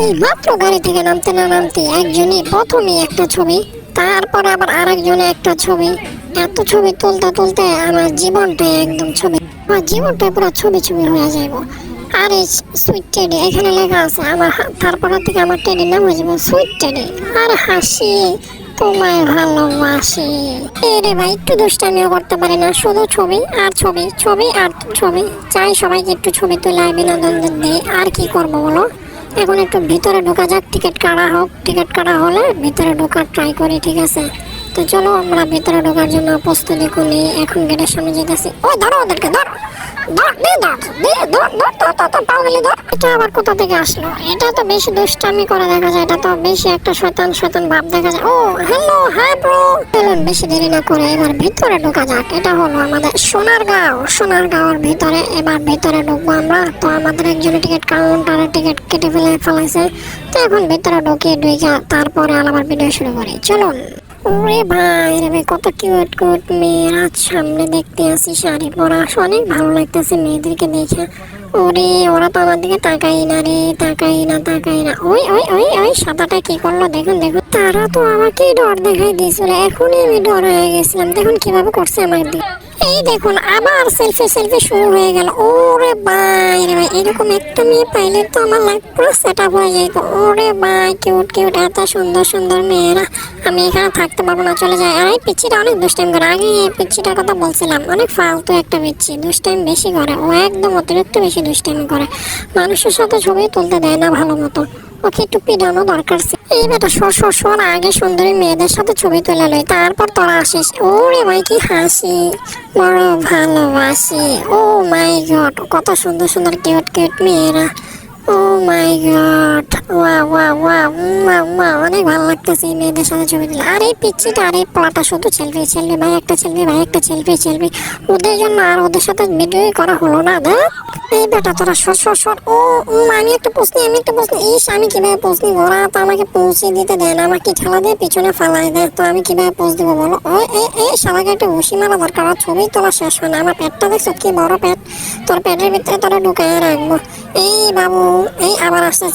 এই মাত্র গাড়ি থেকে নামতে না নামতে একজনই প্রথমে একটা ছবি, তারপর আবার আরেকজনে একটা ছবি। এত ছবি তুলতে তুলতে আমার জীবনটা একদম ছবি, আমার জীবনটা পুরো ছবি ছবি হয়ে যাইব। আরে সুইট টেডি এখানে লেখা আছে, আমার তারপর থেকে আমার টেডির নাম হয়ে যাবে সুইট টেডি। আর হাসি তোমায় ভালোবাসি। এরে ভাই একটু দুষ্টামিও করতে পারি না, শুধু ছবি আর ছবি, ছবি আর ছবি। চাই সবাইকে একটু ছবি তুলে বিনোদন দিই, আর কি করবো বলো। এখন একটু ভিতরে ঢোকা যাক, টিকিট কাটা হোক, টিকিট কাটা হলে ভিতরে ঢোকার ট্রাই করি, ঠিক আছে? তো চলো আমরা ভিতরে ঢোকার জন্য প্রস্তুতি করি। এখন গেটের সামনে যেতেছি। ওই ধরো ওদেরকে, ধর ধর দে ধর দে ধর ধর ধর ধর ধর পাগলি ধর। এটা আবার কোথা থেকে আসলো? এটা তো বেশি দুষ্টামি করে দেখা যায়, এটা তো বেশি একটা শয়তান শয়তান ভাব দেখা যায়। ও হ্যালো, হাই ব্রো। চলুন বেশি দেরি না করে এবার ভিতরে ঢোকা যাক। এটা হলো আমাদের সোনারগাঁও, সোনারগাঁওয়ের ভিতরে। এবার ভিতরে ঢুকবো আমরা। তো আমাদের একজনের টিকিট কাউন্টারে টিকিট কেটে ফেলাইছে। তো এখন ভিতরে ঢুকে তারপরে আবার ভিডিও শুরু করি, চলুন। ওরে ভাই রে ভাই, কত কিউট কিউট মেয়েরা সামনে দেখতে আসি, শাড়ি পরা, অনেক ভালো লাগতেছে মেয়েদেরকে দেখে। ওরে ওরা তো আমার দিকে তাকাই না রে, তাকাই না তাকাই না। ওই ওই ওই ওই সাদাটা কি করলো দেখুন দেখুন। তারা তো আমাকে ডর দেখাই দিয়েছিল, এখনই আমি ডর হয়ে গেছিলাম। দেখুন কিভাবে করছে আমার দিকে। এই দেখুন আবার সেলফি সেলফি শুরু হয়ে গেল। ওরে ভাই রে ভাই, এরকম একটা মেয়ে পাইলে তো আমার লাইফ পুরো সেট আপ হয়ে যেত। ওরে ভাই কিউট কিউট, এত সুন্দর সুন্দর মেয়েরা। আমি এখানে থাকতে পারবো না, চলে যায়। আর এই পিচ্ছিটা অনেক দুষ্টাইম করে। আগে এই পিচ্ছিটার কথা বলছিলাম, অনেক ফালতু একটা পিচ্ছি, দুষ্টাইম বেশি করে। ও একদম অতিরিক্ত বেশি দুষ্টাইমি করে, মানুষের সাথে ছবি তুলতে দেয় না ভালো মতো। ওকে একটু পিডানো দরকার। এই বেটা সর আগে সুন্দরী মেয়েদের সাথে ছবি তুলে লই, তারপর তোরা আসিস। ওরে ভাই কি হাসি, বড় ভালোবাসি। ও মাই গড, কত সুন্দর সুন্দর কিউট কিউট মেয়েরা। ও মাই গড, ওয়া ওয়া ওয়া ওয়া ওয়া, অনেক ভালো লাগতেছে এই মেয়েদের সাথে ছবি তুলে। আর এই পিচ্ছিটা আর এই পোলাটা শুধু সেলফি সেলফি, ভাই একটা সেলফি, ভাই একটা সেলফি সেলফি। ওদের জন্য আর ওদের সাথে ভিডিওই করা হলো না। দেখ এই বেটা তোরা সর। ও আমি একটা প্রশ্ন, ইস আমি কিভাবে পোস্ট দিব? ওরা তো আমাকে পৌঁছে দিতে দেয় না, আমাকে ঠেলা দিয়ে পিছনে ফালাই দেয়। তো আমি কিভাবে পোস্ট দিব বলো? এই শালাকে একটা ঘুষি মারা দরকার। আমার ছবি তোলা শেষ হয় না। আমার পেটটা দেখছো কি বড় পেট, তোর পেটের ভিতরে তোরা ঢুকায় রাখবো। এই বাবু, এই আবার আসছে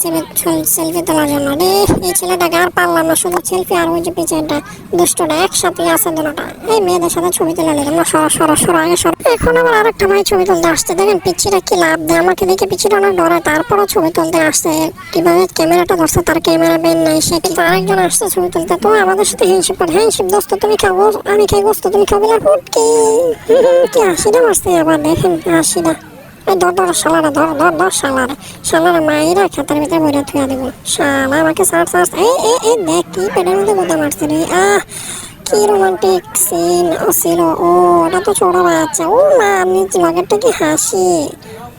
সেলফি তোলার জন্য রে। এই ছেলেটাকে আর পারলাম না, শুধু সেলফি আর ওই যে পিছনটা দুষ্টটা একসাথে আছে দুটোটা। এই মেয়েদের সাথে ছবি তুলে নিলাম না, সর আগে সর। এখন আবার আরেকটা ভাই ছবি তুলতে আসছে, দেখেন পিচ্ছিটা কি লাভ দেয়। আমাকে দেখে পিচ্ছিটা অনেক ডরায়, তারপরও ছবি তুলতে আসছে। কিভাবে ক্যামেরাটা ধরছে, তার ক্যামেরা বেন নাই, সে কিন্তু আরেকজন আসছে ছবি তুলতে। তো আমাদের সাথে হ্যান্ডশেক করে, হ্যান্ডশেক দোস্ত তুমি খাবো, আমি খাই গোস্ত, তুমি খাবি না ফুটকি। কি হাসিটা মারছে আবার, দেখেন হাসিটা। এই ধর শালারা, ধর শালারা মায়েরা ক্ষেতের ভিতরে ভরে থুয়া দেবো। শালা আমাকে সার এই দেখ কি পেটের মধ্যে গোদা মারছে রে। কি রোমান্টিক সিন ছিল। ও ওটা তো ছোট বাচ্চা। ও মা, আমি লগেরটা কি হাসি।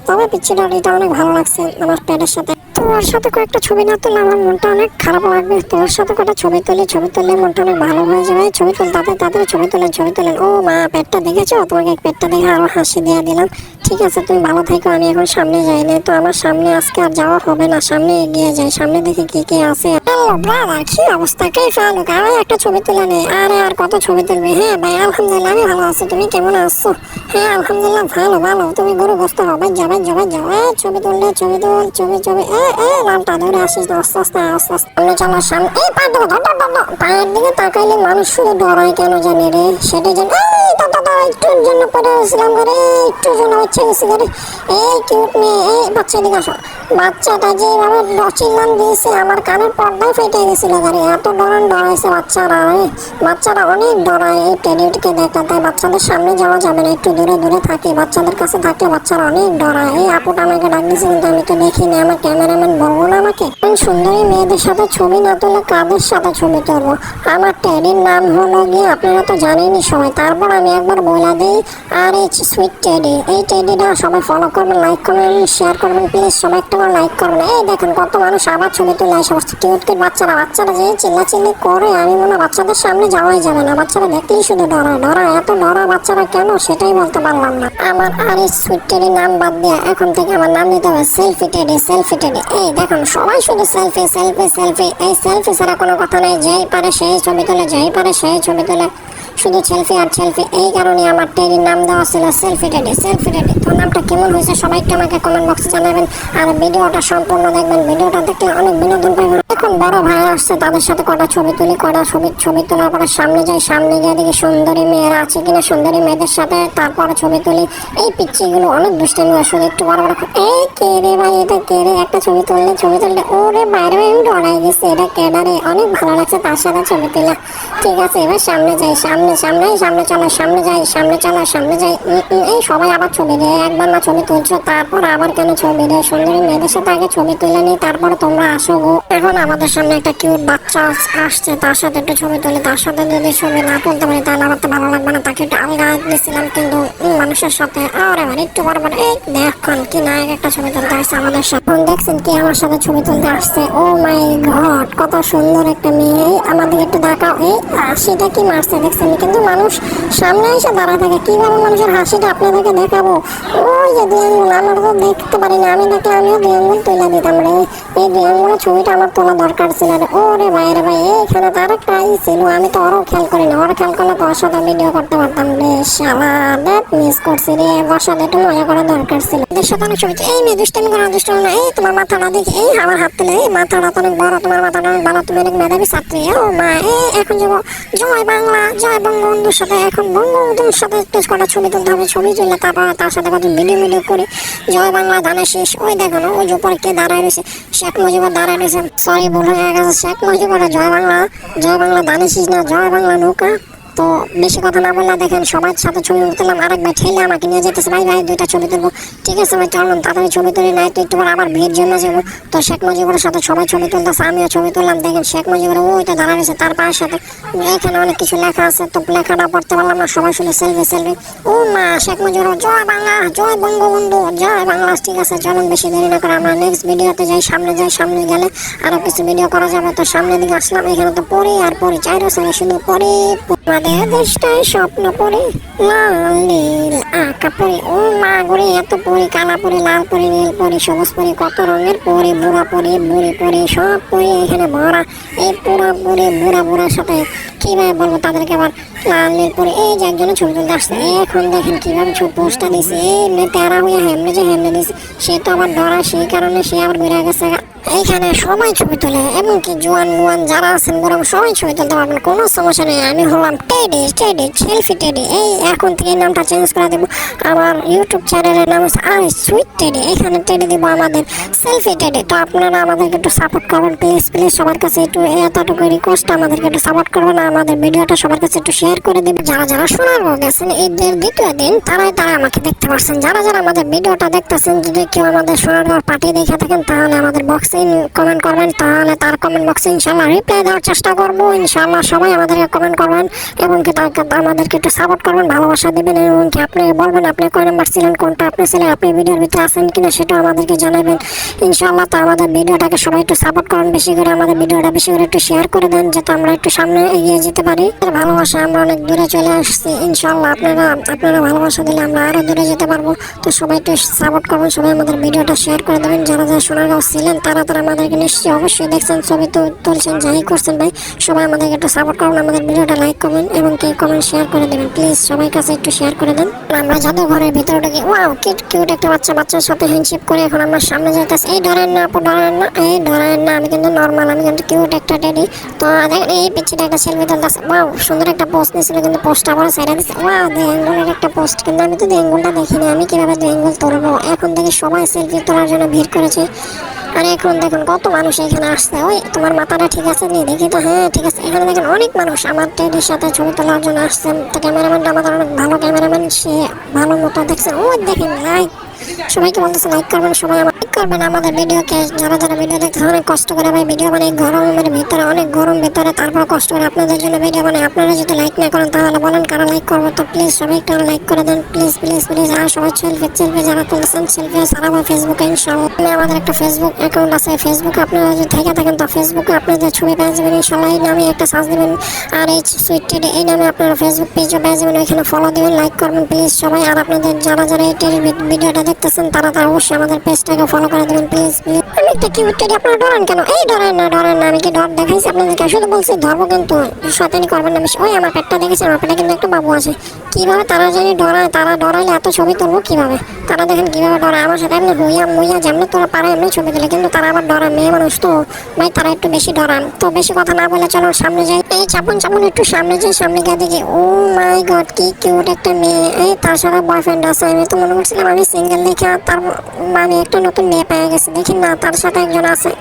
তবে পিচ্ছিটা এটা অনেক ভালো লাগছে আমার পেটের সাথে। তোর সাথে কয়েকটা ছবি না তুললে আমার মনটা অনেক খারাপ লাগবে। তোর সাথে কয়েকটা ছবি তুললে মনটা অনেক ভালো হয়ে যাবে। ছবি তুল, তাড়াতাড়ি ছবি তোলেন। ও মা, পেটটা দেখেছো? তোমাকে পেটটা দেখে আরো হাসি দিয়ে দিলাম। ঠিক আছে তুমি ভালো থেকো, আমি এখন সামনে যাই না। তো আমার সামনে আজকে আর যাওয়া হবে না, সামনে এগিয়ে যাই, সামনে দেখি কি আছে। হ্যালো ব্রাদার, কি অবস্থা? কে ফালুক, আরে একটা ছবি তুলে নে। আরে আর কত ছবি তুলবি? হ্যাঁ ভাই আলহামদুলিল্লাহ আমি ভালো আছি, তুমি কেমন আছো? হ্যাঁ আলহামদুলিল্লাহ ভালো। তুমি গরু গোস্ত হবে, যাবে ছবি তুললে ছবি লালটা ধরে আসিস না, আস্তে আমি চলো সামনে। এই পায়ের দিকে ধর, পায়ের দিকে তাকাইলে মানুষ শুধু ডরায় কেন জানি রে, সেটাই জানি। একটুর জন্য পরে আসলাম করে, একটুর জন্য ইচ্ছে গেছি করে। এই কিউট মেয়ে, এই বাচ্চা দিকে আসো। বাচ্চাটা যেভাবে চিল্লান দিয়েছে, আমার কানের পর্দায় ফেটে গেছিল গাড়ি। এত ডরাইছে বাচ্চারা অনেক ডরায় এই টেডিকে দেখাতে। বাচ্চাদের সামনে যাওয়া যাবে না, একটু দূরে থাকে। বাচ্চাদের কাছে থাকলে বাচ্চারা অনেক ডরায়। এই আপুটা আমাকে ডাক দিয়েছে, কিন্তু আমি তো দেখিনি। আমার ক্যামেরাম্যান বলবো না আমাকে? সুন্দরী মেয়েদের সাথে ছবি না তুলে কাদের সাথে ছবি তুলবো? আমার টেডির নাম হলো গিয়ে, আপনারা তো জানেনই সবাই। তারপর আমি একবার বলে দিই, আর এই সুইট টেডি, এই টেডিটা সবাই ফলো করবেন, লাইক করবেন, শেয়ার করবেন প্লিজ। সবাই একটা লাইক করবেন। এই দেখেন কত মানুষ আবার ছবি তুলে, এই সমস্ত কিউট বাচ্চারা যে চিল্লাচিল্লি করে, আমি মনে হয় বাচ্চাদের সামনে যাওয়াই যাবে না। বাচ্চারা দেখলেই শুধু ডরা, এত ডরা বাচ্চারা কেন সেটাই বলতে পারলাম না। আমার আর এই সুইট টেডির নাম বাদ দিয়ে এখন থেকে আমার নাম দিতে হবে সেলফি টেডি। এই দেখুন সবাই শুধু শুধু সেলফি সেলফি সেলফি, এই সেলফি ছাড়া কোনো কথা নেই। যেই পারে সেই ছবি তোলে, যেই পারে সেই ছবি তোলে, শুধু সেলফি আর সেলফি। এই কারণে আমার টেডির নাম দেওয়া ছিল সেলফি টেডি, সেলফি টেডি। তো নামটা কেমন হয়েছে সবাই একটু আমাকে কমেন্ট বক্সে জানাবেন, আর ভিডিওটা সম্পূর্ণ দেখবেন। ভিডিওটা দেখলে অনেক বিনোদন পাবেন। এখন বড় ভাই আসছে, তাদের সাথে কটা ছবি তুলি, কটা ছবি তোলার পরে সামনে যাই, সামনে গিয়ে দেখি সুন্দরী মেয়েরা আছে কিনা, সুন্দরী মেয়েদের সাথে তারপরে ছবি তুলি। এই পিচ্ছিগুলো অনেক দুষ্টামি আসলে, একটু বড় বড় এই কে রে ভাই, এটা কে রে, একটা ছবি তুললে ওরে বাইরে আমি ডরাই গেছি, এটা কেডারে। অনেক ভালো লাগছে তার সাথে ছবি তুলে। ঠিক আছে, এবার সামনে যাই, সামনে চলো, সামনে যাই, সামনে যাই। এই সবাই আবার ছবি দেয়, একবার না ছবি তুলছো তারপর আবার কেন ছবি দেয়? সুন্দরী মেয়েদের সাথে আগে ছবি তুলে নিই, তারপরে তোমরা আসো গো। এখন আমাদের সামনে একটা কিউট বাচ্চা আসছে, তার সাথে একটু ছবি তুলি। তার সাথে যদি ছবি না তুলতে পারি তাহলে আমার তো ভালো লাগবে না। তাকে একটু আলগা দিয়েছিলাম, কিন্তু মানুষের সাথে আর এবার একটু বরাবর এই দেখুন কি নায়ক একটা ছবি তুলতে আসছে আমাদের সাথে। দেখছেন কি আমার সাথে ছবি তুলতে আসছে? ও মাই গড, কত সুন্দর একটা মেয়ে। আমাদের একটু দেখাও, এই হাসিটা কি মারছে দেখছেন? কিন্তু মানুষ সামনে এসে দাঁড়া থাকে, কিভাবে মানুষের হাসিটা আপনাদেরকে দেখাবো? ওই যে দুই আঙ্গুল, আমরা তো দেখতে পারি না, আমি দেখলে আমিও দুই আঙ্গুল তুলে দিতাম রে। এই দুই আঙ্গুলের ছবিটা আমার তোলা দরকার ছিল রে। ওরে ভাইরে ভাই, এইখানে তো আরেকটা ছিল, আমি তো ওরও খেয়াল করি না। ওরা খেয়াল করলে তো ওর সাথে ভিডিও করতে পারতাম রে। শালা দেখ মিস করছি রে, ওর সাথে একটু মজা করা দরকার ছিল। এদের সাথে অনেক ছবি, এই মেয়ে দুষ্টামি করা, দুষ্টামি না। এই তোমার মাথাটা দেখি, এই আমার হাত তুলে, এই মাথাটা তো অনেক বড়, তোমার মাথাটা অনেক ভালো, তুমি অনেক মেধাবী ছাত্রী। ও মা, এখন যাবো জয় বাংলা, জয় বঙ্গবন্ধুর সাথে। এখন বঙ্গবন্ধুর সাথে একটু কটা ছবি তুলতে হবে, ছবি তুললে তারপর তার সাথে কত ভিডিও করে জয় বাংলা ধানের শেষ। ওই দেখো না, ওই যে উপরে কে দাঁড়ায় রয়েছে, শেখ মুজিবুর দাঁড়ায় রয়েছে। সরি, ভুল হয়ে গেছে, শেখ মুজিবুর। জয় বাংলা ধানের শেষ না, জয় বাংলা নৌকা। তো বেশি কথা না বললে দেখেন সবার সাথে ছবি তুললাম। আরেক ভাই ঠেলে আমাকে নিয়ে যেতেছে, ভাই দুইটা ছবি তুলবো। ঠিক আছে ভাই, চলুন তাড়াতাড়ি ছবি তুলি, নাই তো একটু পর আবার ভিড় জন্য যাবো। তো শেখ মুজিবুরের সাথে সবাই ছবি তুলতেছে, আমিও ছবি তুললাম। দেখেন শেখ মুজিবুর ওইটা দাঁড়া রয়েছে, তার পায়ের সাথে এখানে অনেক কিছু লেখা আছে, তো লেখাটা পড়তে পারলাম না, সবাই শুনে সেলফি সেলফি। ও মা, শেখ মুজিবুর জয় বাংলা, জয় বঙ্গবন্ধু, জয় বাংলা। ঠিক আছে, চলুন বেশি দেরি না করে আমরা নেক্সট ভিডিওতে যাই। সামনে গেলে আরো কিছু ভিডিও করা যাবে। তো সামনের দিকে আসলাম, এখানে তো পরে আর পরে চাইরো সাইডে শুধু পরে। আমাদের দেশটায় স্বপ্ন পরে, লাল নীল আঁকা পরে। ও মা ঘুরে, এত পরে, কালা পরে, লাল পরে, নীল পরে, সবুজ পরে, কত রঙের পরে, বুড়া পরে, বুড়ি পরে, সব পরে এখানে ভরা। এই পুরা পরে বুড়ার সাথে কিভাবে বলবো তাদেরকে আবার লাল নীল পরে। এই যে একজনের ছবি তুলতে আসছে, এখন দেখেন কিভাবে পোস্টটা দিছে। এমনি তেরা হয়ে হেমনে দিছে, সে তো আবার ডরা, সেই কারণে সে আবার ঘুরে গেছে। এইখানে সবাই ছবি তোলে, এমনকি জোয়ান যারা আছেন বরং সবাই ছবি তুলতে পারবেন, কোনো সমস্যা নেই। আমি হলাম টেডি, সেলফি টেডি। এই এখন থেকে নামটা চেঞ্জ করে দেবো। আমার ইউটিউব চ্যানেলের নাম হচ্ছে আর সুইট টেডি। এখানে টেডি দেবো আমাদের সেলফি টেডি। তো আপনারা আমাদেরকে একটু সাপোর্ট করবেন প্লিজ সবার কাছে একটু এতটুকু রিকোয়েস্ট, আমাদেরকে একটু সাপোর্ট করবেন, আমাদের ভিডিওটা সবার কাছে একটু শেয়ার করে দেবেন। যারা শোনার গেছেন ঈদের দ্বিতীয় দিন, তারাই আমাকে দেখতে পাচ্ছেন। যারা আমাদের ভিডিওটা দেখতেছেন, যদি কেউ আমাদের সোনারগাঁও পার্টি দেখে থাকেন তাহলে আমাদের বক্সে কমেন্ট করবেন, তাহলে তার কমেন্ট বক্সে ইনশাল্লাহ রিপ্লাই দেওয়ার চেষ্টা করবো। ইনশাল্লাহ সবাই আমাদেরকে কমেন্ট করবেন এবং কি আমাদেরকে একটু সাপোর্ট করবেন, ভালোবাসা দেবেন এবং কি আপনি বলবেন আপনি কয় নাম্বার ছিলেন, কোনটা আপনি ছিলেন, আপনি ভিডিওর ভিতরে আছেন কিনা সেটা আমাদেরকে জানাবেন ইনশাল্লাহ। তো আমাদের ভিডিওটাকে সবাই একটু সাপোর্ট করেন, বেশি করে আমাদের ভিডিওটা বেশি করে একটু শেয়ার করে দেন, যাতে আমরা একটু সামনে এগিয়ে যেতে পারি। ভালোবাসা আমরা অনেক দূরে চলে আসছি ইনশাল্লাহ। আপনারা ভালোবাসা দিলে আমরা আরো দূরে যেতে পারবো। তো সবাই একটু সাপোর্ট করবেন, সবাই আমাদের ভিডিওটা শেয়ার করে দেবেন। যারা সোনারগাঁও ছিলেন তারা আমাদেরকে নিশ্চয়ই অবশ্যই দেখছেন, ছবি তুলছেন, যাই করছেন ভাই, সবাই আমাদেরকে একটু সাপোর্ট করবেন, আমাদের ভিডিওটা লাইক করবেন এবং কি কমেন্ট শেয়ার করে দেবেন প্লিজ, সবাই কাছে একটু শেয়ার করে দেন। আমরা যাদের ঘরের ভিতরে ঢুকি, ওয়াও কিউট একটা বাচ্চার সাথে হ্যান্ডশেক করে এখন আমরা সামনে যাইতেছি। এই ডরেন না আপু, ডরেন না, আমি কিন্তু নর্মাল, আমি কিন্তু কিউট একটা টেডি। তো দেখেন এই পিচ্ছিটা একটা সেলফি তুলতেছে, ওয়াও সুন্দর একটা পোস্ট নিয়েছিল, কিন্তু পোস্টটা বড় সাইডে দিচ্ছে। ওয়াও দুই অ্যাঙ্গুলের একটা পোস্ট, কিন্তু আমি তো দুই অ্যাঙ্গুলটা দেখিনি, আমি কিভাবে দুই অ্যাঙ্গুল তুলবো? এখন দেখি সবাই সেলফি তোলার জন্য ভিড় করেছে। আর এখন দেখুন কত মানুষ এখানে আসছে। ওই তোমার মাথাটা ঠিক আছে নি দেখি তো, হ্যাঁ ঠিক আছে। এখানে দেখেন অনেক মানুষ আমার টেডির সাথে ছবি তোলার জন্য আসছেন। তো ক্যামেরাম্যানটা আমাদের অনেক ভালো ক্যামেরাম্যান, সে ভালো মতো দেখছেন। ওই দেখেন লাইক, সবাইকে বলতেছে লাইক করবেন, সবাই করবেন আমাদের ভিডিওকে। যারা ভিডিও দেখতে অনেক কষ্ট করে ভাই ভিডিও বানাই, গরমের ভিতরে, অনেক গরম ভিতরে, তারপর কষ্ট করে আপনাদের জন্য ভিডিও বানাই। আপনারা যদি লাইক না করেন তাহলে বলেন কারা লাইক করবো? তো প্লিজ সবাই একটু লাইক করে দেন প্লিজ। আর সবাই সেলফি যারা তুলছেন, সেলফি সারাবো ফেসবুকে ইনশাল্লাহ। আমাদের একটা ফেসবুক অ্যাকাউন্ট আছে, ফেসবুকে আপনারা যদি থেকে থাকেন তো ফেসবুকে আপনাদের ছবি পেয়ে যাবেন ইনশাল্লাহ। এই নামে একটা সার্চ দেবেন আর এই সুইট টেডি, এই নামে আপনারা ফেসবুক পেজও পেয়ে যাবেন, ওইখানে ফলো দেবেন, লাইক করবেন প্লিজ সবাই। আর আপনাদের যারা এই টেডির ভিডিওটা দেখতেছেন তারা অবশ্যই আমাদের পেজটাকে ফলো করে দেবেন প্লিজ। আমি অনেকটা কিউট টেডি, আপনারা ডরান কেন? এই ডরান না, ডরান না, আমি কি ডর দেখাইছি আপনাদেরকে? শুধু বলছি ধরবো, কিন্তু শয়তানি করবেন না বেশি। ওই আমার পেটটা দেখেছেন, আমার পেটে কিন্তু একটা বাবু আছে। কিভাবে তারা জানি ডরায়, তারা ডরাইলে এত ছবি তুলবো কিভাবে? তারা দেখেন কিভাবে ডরায়, আমার সাথে এমনি হুইয়া মুইয়া যেমনি তোরা পারে এমনি ছবি তুলে, কিন্তু তারা আবার ডরায়, মেয়ে মানুষ তো ভাই, তারা একটু বেশি ডরান। তো বেশি কথা না বলে চলো সামনে যাই। এই চাপুন চাপুন একটু সামনে যাই, সামনে গিয়ে দেখি ও মাই গড কি কিউট একটা মেয়ে। এই তার সাথে বয়ফ্রেন্ড আছে। আমি তো মনে করছিলাম আমি সিঙ্গেল দেখে তার আমি একটা নতুন মেয়ে পেয়ে গেছি, দেখি না তার সাথে একজন আছে।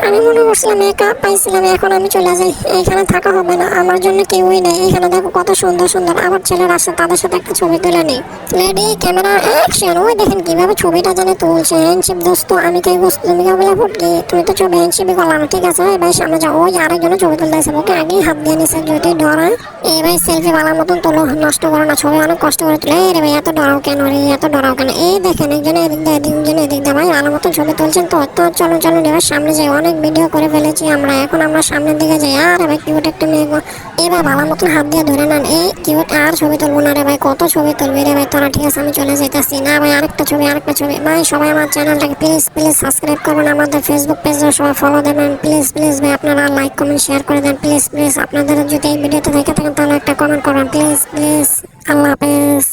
আমি মনে করছিলাম একা পাইছিলাম, এখন আমি চলে যাই, এইখানে থাকা হবে না, আমার জন্য কেউই নেই এখানে। দেখো কত সুন্দর সুন্দর আমার ছেলেরা আসছে, তাদের সাথে একটা ছবি তুলে নিই। Ready camera action. ওই দেখেন কিভাবে ছবিটা জানে তুলছে। হ্যান্ডশিপ দোস্ত, আমি কে গোস্ত, তুমি কে বলে ফুটকি, তুমি তো ছবি হ্যান্ডশিপই করলাম, ঠিক আছে ভাই সামনে যাও। ওই আরেকজনের ছবি তুলতে আছে, ওকে আগেই হাত দিয়ে নিছে, যদি ডরায়। এই ভাই সেলফি বালার মতন তোলো, নষ্ট করো না, ছবি অনেক কষ্ট করে তুলে। এই রে ভাই এত ডরাও কেন রে, এত ডরাও কেন? এই দেখেন একজনে এদিক দিয়ে, একজনে এদিক দিয়ে, ভাই ভালো মতন ছবি তুলছেন তো। তো চলো চলো এবার সামনে যাই, অনেক ভিডিও করে ফেলেছি আমরা, এখন আমরা সামনের দিকে যাই। আর ভাই কিউট একটা মেয়ে গো। এবার ভালো মতন হাত দিয়ে ধরে নেন। এই কিউট, আর ছবি তুলবো না রে ভাই, কত ছবি তুলবি রে ভাই তোরা? ঠিক আছে আমি চলে যাইতাছি। না ভাই আরেকটা ছবি, আরেকটা ছবি। ভাই সবাই আমার চ্যানেলটাকে প্লিজ প্লিজ সাবস্ক্রাইব করবেন, আমাদের ফেসবুক পেজে সবাই ফলো দেবেন প্লিজ প্লিজ ভাই। আপনারা লাইক কমেন্ট শেয়ার করে দেন প্লিজ প্লিজ। আপনাদের যদি এই ভিডিওতে দেখে থাকেন তাহলে একটা কমেন্ট করবেন প্লিজ প্লিজ। আল্লাহ হাফেজ।